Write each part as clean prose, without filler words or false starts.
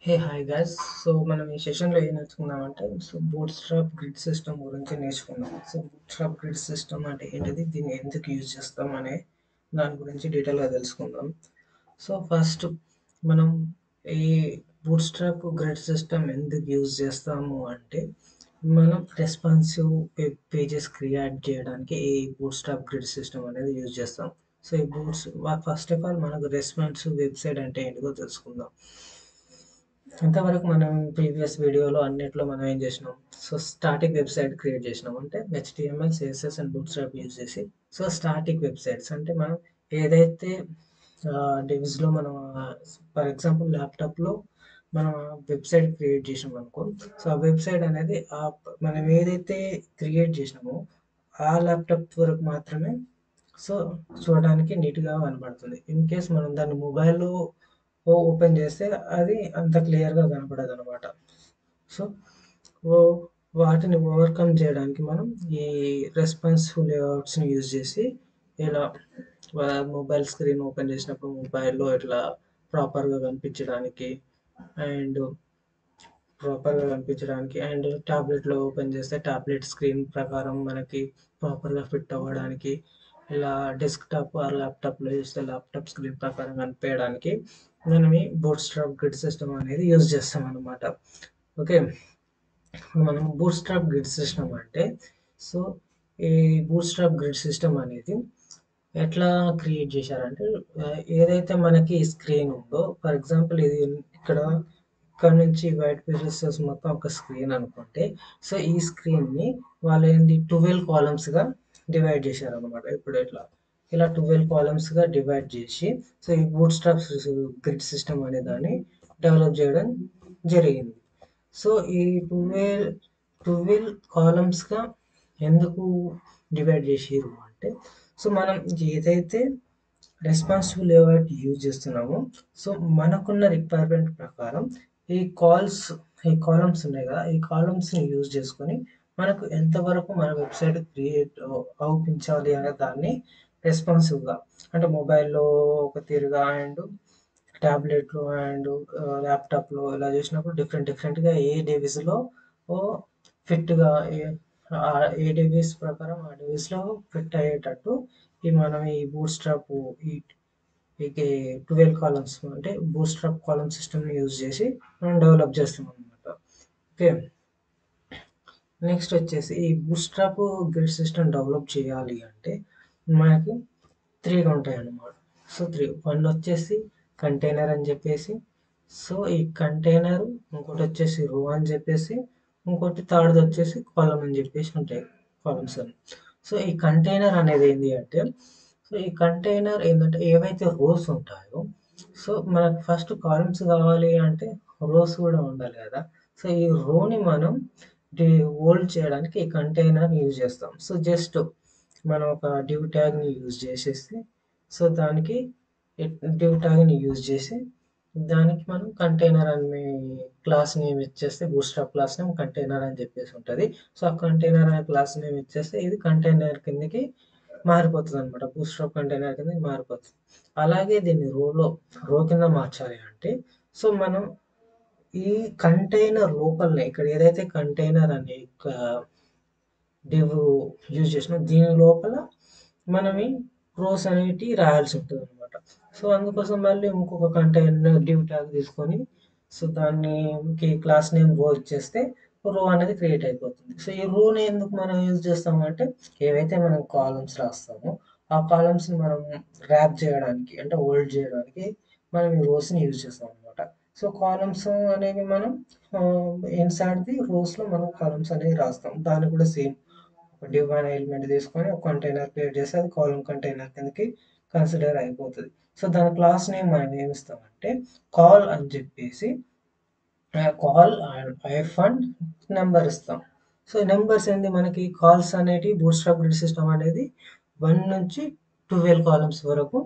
Hi guys. So మనం ఈ సెషన్లో ఏం నేర్చుకుందామంటే బూట్స్ట్రాప్ గ్రిడ్ సిస్టమ్ గురించి నేర్చుకుందాం. బూట్స్ట్రాప్ గ్రిడ్ సిస్టమ్ అంటే ఏంటిది, దీన్ని ఎందుకు యూజ్ చేస్తాం అనే దాని గురించి డీటెయిల్గా తెలుసుకుందాం. ఫస్ట్ మనం ఈ బూట్స్ట్రాప్ గ్రిడ్ సిస్టమ్ ఎందుకు యూజ్ చేస్తాము అంటే, మనం రెస్పాన్సివ్ వెబ్ పేజెస్ క్రియేట్ చేయడానికి ఈ బూట్స్ట్రాప్ గ్రిడ్ సిస్టమ్ అనేది యూజ్ చేస్తాం. ఈ ఫస్ట్ ఆఫ్ ఆల్ మనకు రెస్పాన్సివ్ వెబ్సైట్ అంటే ఏంటిదో తెలుసుకుందాం. ఇంతవరకు మనం ప్రీవియస్ వీడియోలో అన్నిట్లో మనం ఏం చేసినాం, స్టాటిక్ వెబ్సైట్ క్రియేట్ చేసినాం. అంటే HTML, CSS and bootstrap use చేసి స్టాటిక్ వెబ్సైట్స్ అంటే మనం ఏదైతే డివిజ్లో మనం ఫర్ ఎగ్జాంపుల్ ల్యాప్టాప్లో మనం వెబ్సైట్ క్రియేట్ చేసినాం అనుకో, ఆ వెబ్సైట్ అనేది మనం ఏదైతే క్రియేట్ చేసినామో ఆ ల్యాప్టాప్ వరకు మాత్రమే చూడడానికి నీట్గా కనబడుతుంది. ఇన్ కేస్ మనం దాన్ని మొబైల్లో ఓపెన్ చేస్తే అది అంత క్లియర్గా కనపడదు అనమాట. సో వాటిని ఓవర్కమ్ చేయడానికి మనం ఈ రెస్పాన్సివ్ లేఅవుట్స్ని యూజ్ చేసి ఇలా మొబైల్ స్క్రీన్ ఓపెన్ చేసినప్పుడు మొబైల్లో ఇట్లా ప్రాపర్గా కనిపించడానికి అండ్ అండ్ ట్యాబ్లెట్లో ఓపెన్ చేస్తే ట్యాబ్లెట్ స్క్రీన్ ప్రకారం మనకి ప్రాపర్గా ఫిట్ అవ్వడానికి, ఇలా డెస్క్టాప్ ఆర్ ల్యాప్టాప్లో చూస్తే ల్యాప్టాప్ స్క్రీన్ ప్రకారం కనిపించడానికి మనం ఈ బూట్స్ట్రాప్ గ్రిడ్ సిస్టమ్ అనేది యూజ్ చేస్తాం అనమాట. ఓకే, మనం బూట్స్ట్రాప్ గ్రిడ్ సిస్టమ్ అంటే ఈ బూట్స్ట్రాప్ గ్రిడ్ సిస్టమ్ అనేది ఎట్లా క్రియేట్ చేశారంటే, ఏదైతే మనకి స్క్రీన్ ఉందో, ఫర్ ఎగ్జాంపుల్ ఇది ఇక్కడ నుంచి వైట్ పేజెస్ మొత్తం ఒక స్క్రీన్ అనుకుంటే, ఈ స్క్రీన్ని వాళ్ళు ఏంటి 12 కాలమ్స్గా డివైడ్ చేశారనమాట. ఇప్పుడు ఇలా 12 కాలమ్స్గా డివైడ్ చేసి ఈ బూట్స్ట్రాప్ గ్రిడ్ సిస్టమ్ అనే దాన్ని డెవలప్ చేయడం జరిగింది. ఈ 12 కాలమ్స్గా ఎందుకు డివైడ్ చేసిర్రు అంటే, మనం ఏదైతే రెస్పాన్సిబుల్ లేఅవుట్ యూజ్ చేస్తున్నామో, మనకున్న రిక్వైర్మెంట్ ప్రకారం ఈ కాలమ్స్ ఉన్నాయి కదా, ఈ కాలమ్స్ని యూజ్ చేసుకొని మనకు ఎంతవరకు మన వెబ్సైట్ క్రియేట్ అవుపించాలి అనే దాన్ని రెస్పాన్సివ్గా, అంటే మొబైల్లో ఒక తీరుగా అండ్ ట్యాబ్లెట్లో అండ్ ల్యాప్టాప్లో ఇలా చేసినప్పుడు డిఫరెంట్గా ఏ డివైస్లో ఫిట్గా ఏ డివైస్ ప్రకారం ఆ డివైస్లో ఫిట్ అయ్యేటట్టు మనం ఈ బూట్స్ట్రాప్ ఈ 12 కాలమ్స్ అంటే బూట్స్ట్రాప్ కాలమ్ సిస్టమ్ని యూజ్ చేసి మనం డెవలప్ చేస్తాం అనమాట. ఓకే, నెక్స్ట్ వచ్చేసి ఈ బూట్స్ట్రాప్ గ్రిడ్ సిస్టమ్ డెవలప్ చేయాలి అంటే మనకి 3 ఉంటాయి అన్నమాట. 1 వచ్చేసి కంటైనర్ అని చెప్పేసి, ఈ కంటైనర్, ఇంకోటి వచ్చేసి రో అని చెప్పేసి, ఇంకోటి థర్డ్ వచ్చేసి కాలమ్ అని చెప్పేసి ఉంటాయి కాలమ్స్ అని. ఈ కంటైనర్ అనేది ఏంటి అంటే, ఈ కంటైనర్ ఏంటంటే ఏవైతే రోస్ ఉంటాయో, మనకు ఫస్ట్ కాలమ్స్ కావాలి అంటే రోస్ కూడా ఉండాలి కదా. ఈ రోని మనం హోల్డ్ చేయడానికి ఈ కంటైనర్ యూజ్ చేస్తాం. జస్ట్ మనం ఒక డివ్ ట్యాగ్ని యూజ్ చేసేసి దానికి డివ్ ట్యాగ్ని యూజ్ చేసి దానికి మనం కంటైనర్ అనే క్లాస్ నేమ్ ఇచ్చేస్తే, బూట్స్ట్రాప్ క్లాస్ నేమ్ కంటైనర్ అని చెప్పేసి ఉంటుంది. ఆ కంటైనర్ అనే క్లాస్ నేమ్ ఇచ్చేస్తే ఇది కంటైనర్ కిందకి మారిపోతుంది అనమాట. బూట్స్ట్రాప్ కంటైనర్ కిందకి మారిపోతుంది. అలాగే దీన్ని రో కింద మార్చాలి అంటే మనం ఈ కంటైనర్ లోపలనే, ఇక్కడ ఏదైతే కంటైనర్ అనే డివ్ యూజ్ చేసినా దీని లోపల మనం ఈ రోస్ అనేవి రాయాల్సి ఉంటుంది అనమాట. అందుకోసం మళ్ళీ ఇంకొక కంటైనర్ డివ్ ట్యాగ్ తీసుకొని దాన్ని క్లాస్ నేమ్ రో ఇచ్చేస్తే రో అనేది క్రియేట్ అయిపోతుంది. ఈ రోని ఎందుకు మనం యూజ్ చేస్తామంటే, ఏవైతే మనం కాలమ్స్ రాస్తామో ఆ కాలమ్స్ని మనం ర్యాప్ చేయడానికి, అంటే హోల్డ్ చేయడానికి మనం ఈ రోస్ని యూజ్ చేస్తాం అనమాట. కాలమ్స్ అనేవి మనం ఇన్సైడ్ ది రోస్లో మనం కాలమ్స్ అనేవి రాస్తాం. దాన్ని కూడా సేమ్ ఒక డివ్ అనే ఎలిమెంట్ తీసుకొని ఒక కంటైనర్ క్రియేట్ చేస్తే అది కాలమ్ కంటైనర్ కిందకి కన్సిడర్ అయిపోతుంది. దాని క్లాస్ నేమ్ మనం ఏమిస్తామంటే కాల్ అని చెప్పేసి, కాల్ అండ్ నెంబర్ ఇస్తాం. నెంబర్స్ ఏంది, మనకి కాల్స్ అనేటి బూట్స్ట్రాప్ గ్రిడ్ సిస్టమ్ అనేది 1 నుంచి 12 కాలమ్స్ వరకు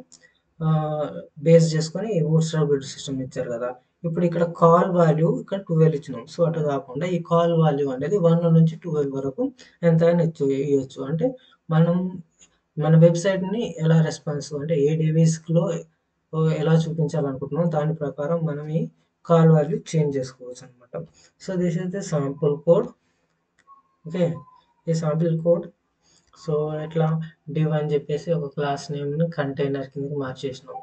బేస్ చేసుకొని బూట్స్ట్రాప్ గ్రిడ్ సిస్టమ్ ఇచ్చారు కదా. ఇప్పుడు ఇక్కడ కాల్ వాల్యూ ఇక్కడ 12 ఇచ్చినాం. అటు కాకుండా ఈ కాల్ వాల్యూ అనేది 1 నుంచి 12 వరకు ఎంతైనా ఇవ్వచ్చు. అంటే మనం మన వెబ్సైట్ని ఎలా రెస్పాన్సివ్ అంటే ఏ డివైస్లో ఎలా చూపించాలనుకుంటున్నాం దాని ప్రకారం మనం ఈ కాల్ వాల్యూ చేంజ్ చేసుకోవచ్చు అనమాట. So this is the sample code. Okay, ఈ శాంపుల్ కోడ్. సో ఇట్లా div అని చెప్పేసి ఒక క్లాస్ నేమ్ని కంటైనర్ కిందకి మార్చేసినాం.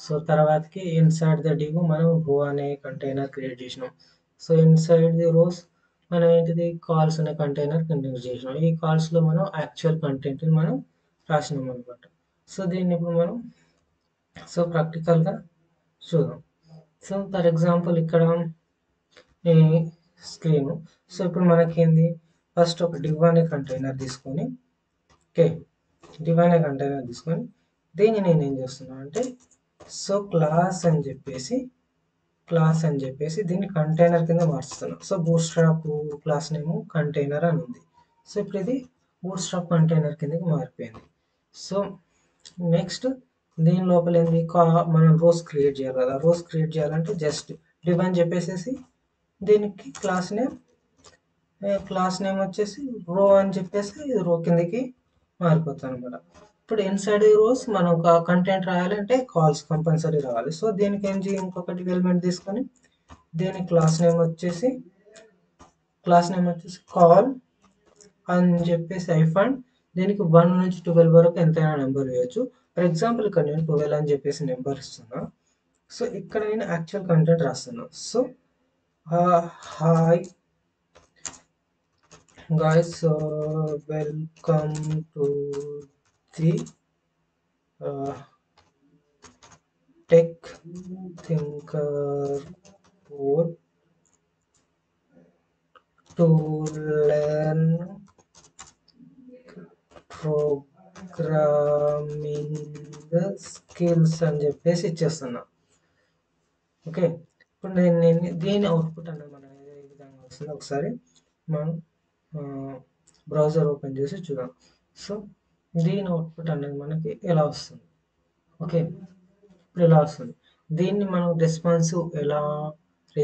సో తర్వాతకి ఇన్సైడ్ ద div మనం రో అనే కంటైనర్ క్రియేట్ చేసినాం. సో ఇన్సైడ్ ది రోస్ మనం ఏంటిది కాల్స్ అనే కంటైనర్ కంటైనర్ చేసినాం. ఈ కాల్స్లో మనం యాక్చువల్ కంటెంట్ని మనం రాసినాం అనమాట. సో దీన్ని ఇప్పుడు మనం సో ప్రాక్టికల్గా చూద్దాం. సో ఫర్ ఎగ్జాంపుల్ ఇక్కడ ఈ స్క్రీన్. సో ఇప్పుడు మనకేంది, ఫస్ట్ ఒక div అనే కంటైనర్ తీసుకొని, ఓకే, div అనే కంటైనర్ తీసుకొని దీన్ని నేను ఏం చేస్తున్నా అంటే సో క్లాస్ అని చెప్పేసి దీన్ని కంటైనర్ కింద మార్చుతున్నా. So bootstrap class name container అని ఉంది. సో ఇప్పుడు ఇది బూట్స్ట్రాప్ కంటైనర్ కిందకి మారిపోయింది. సో నెక్స్ట్ దీని లోపల ఏంది, మనం రోస్ క్రియేట్ చేయాలి కదా. రోస్ క్రియేట్ చేయాలంటే జస్ట్ div అని చెప్పేసి దీనికి క్లాస్ నేమ్ వచ్చేసి రో అని చెప్పేసి రో కిందకి మారిపోతుంది అనమాట. ఇప్పుడు ఇన్సైడ్ ది రోస్ మనం ఒక కంటెంట్ రాయాలంటే కాల్స్ కంపల్సరీ రావాలి. సో దీనికి ఏం చేయాలి, ఇంకొకటి ఎలిమెంట్ తీసుకొని దీని క్లాస్ నేమ్ వచ్చేసి కాల్ అని చెప్పేసి ఐఫాన్ దీనికి 1 నుంచి 12 వరకు ఎంతైనా నెంబర్ వేయచ్చు. ఫర్ ఎగ్జాంపుల్ ఇక్కడ నేను 12 అని చెప్పేసి నెంబర్ ఇస్తున్నా. సో ఇక్కడ నేను యాక్చువల్ కంటెంట్ రాస్తున్నా. So hi guys, welcome to the Tech Thinker Code to learn programming skills అని చెప్పేసి ఇచ్చేస్తున్నా. ఓకే, ఇప్పుడు నేను దీని అవుట్పుట్ అన్నది మనం ఏ విధంగా వస్తుందో ఒకసారి మనం బ్రౌజర్ ఓపెన్ చేసి చూద్దాం. సో దీని అవుట్పుట్ అనేది మనకి ఎలా వస్తుంది. ఓకే, ఇప్పుడు ఎలా వస్తుంది. దీన్ని మనం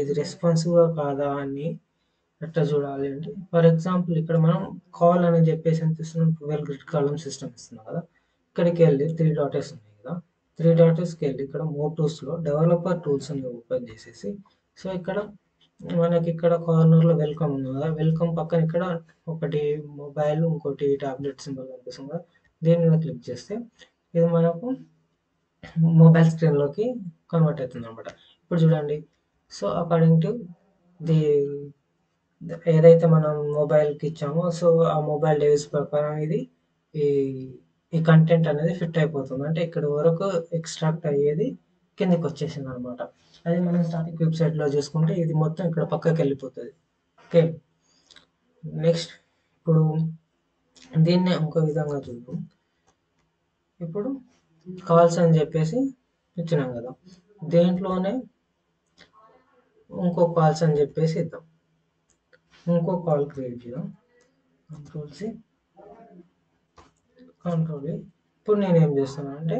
ఇది రెస్పాన్సివ్గా కాదా అని ఎట్లా చూడాలి అంటే, ఫర్ ఎగ్జాంపుల్ ఇక్కడ మనం కాల్ అని చెప్పేసి ఎంత ఇస్తున్నాం, 12 గ్రిడ్ కాలమ్ సిస్టమ్ ఇస్తున్నాం కదా. ఇక్కడికి వెళ్ళి 3 డాటర్స్ ఉన్నాయి కదా, 3 డాటర్స్కి వెళ్ళి ఇక్కడ మోర్ టూల్స్లో డెవలపర్ టూల్స్ అని ఓపెన్ చేసేసి, సో ఇక్కడ మనకి ఇక్కడ కార్నర్లో వెల్కమ్ ఉంది కదా, వెల్కమ్ పక్కన ఇక్కడ ఒకటి మొబైల్ ఇంకోటి టాబ్లెట్ సింబల్ కనిపిస్తుంది కదా, దీని మీద క్లిక్ చేస్తే ఇది మనకు మొబైల్ స్క్రీన్లోకి కన్వర్ట్ అవుతుంది అనమాట. ఇప్పుడు చూడండి, సో అకార్డింగ్ టు ది ఏదైతే మనం మొబైల్కి ఇచ్చామో సో ఆ మొబైల్ డివైస్ ప్రకారం ఇది ఈ ఈ కంటెంట్ అనేది ఫిట్ అయిపోతుంది. అంటే ఇక్కడ వరకు ఎక్స్ట్రాక్ట్ అయ్యేది కిందకి వచ్చేసింది అనమాట. అది మనం స్టాటిక్ వెబ్సైట్లో చూసుకుంటే ఇది మొత్తం ఇక్కడ పక్కకి వెళ్ళిపోతుంది. ఓకే, నెక్స్ట్ ఇప్పుడు దీన్ని ఇంకో విధంగా చూద్దాం. ఇప్పుడు కాల్స్ అని చెప్పేసి ఇచ్చినాం కదా, దేంట్లోనే ఇంకో కాల్స్ అని చెప్పేసి ఇద్దాం. ఇంకో కాల్ క్రియేట్ చేద్దాం. కంట్రోల్ ఇప్పుడు నేను ఏం చేస్తున్నా అంటే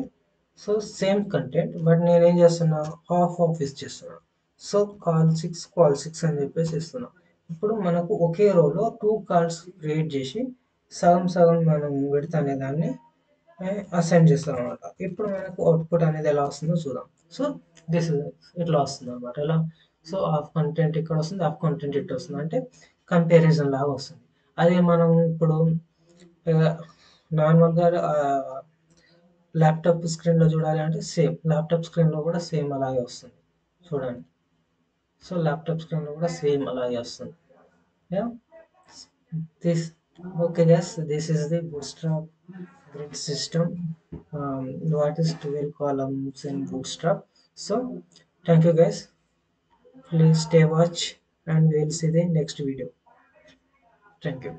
సో సేమ్ కంటెంట్ బట్ నేను ఏం చేస్తున్నా హాఫ్ ఇచ్చేస్తున్నా. సో కాల్ 6 అని చెప్పేసి ఇస్తున్నా. ఇప్పుడు మనకు ఒకే రోలో 2 కాల్స్ క్రియేట్ చేసి సగం మనం విడత అనే దాన్ని అసైన్ చేస్తాం అనమాట. ఇప్పుడు మనకు అవుట్పుట్ అనేది ఎలా వస్తుందో చూద్దాం. సో దిస్ ఇట్లా వస్తుంది అనమాట. ఎలా, సో హాఫ్ కంటెంట్ ఇక్కడ వస్తుంది, హాఫ్ కంటెంట్ ఇట్లా వస్తుంది, అంటే కంపారిజన్ లాగా వస్తుంది. అదే మనం ఇప్పుడు నార్మల్గా ల్యాప్టాప్ స్క్రీన్లో చూడాలి అంటే సేమ్ ల్యాప్టాప్ స్క్రీన్లో కూడా సేమ్ అలాగే వస్తుంది చూడండి. సో ల్యాప్టాప్ స్క్రీన్లో కూడా సేమ్ అలాగే వస్తుంది. This okay guys, this is the Bootstrap grid system. What is 12 columns in Bootstrap? So thank you guys, please stay watch and we'll see the next video. Thank you.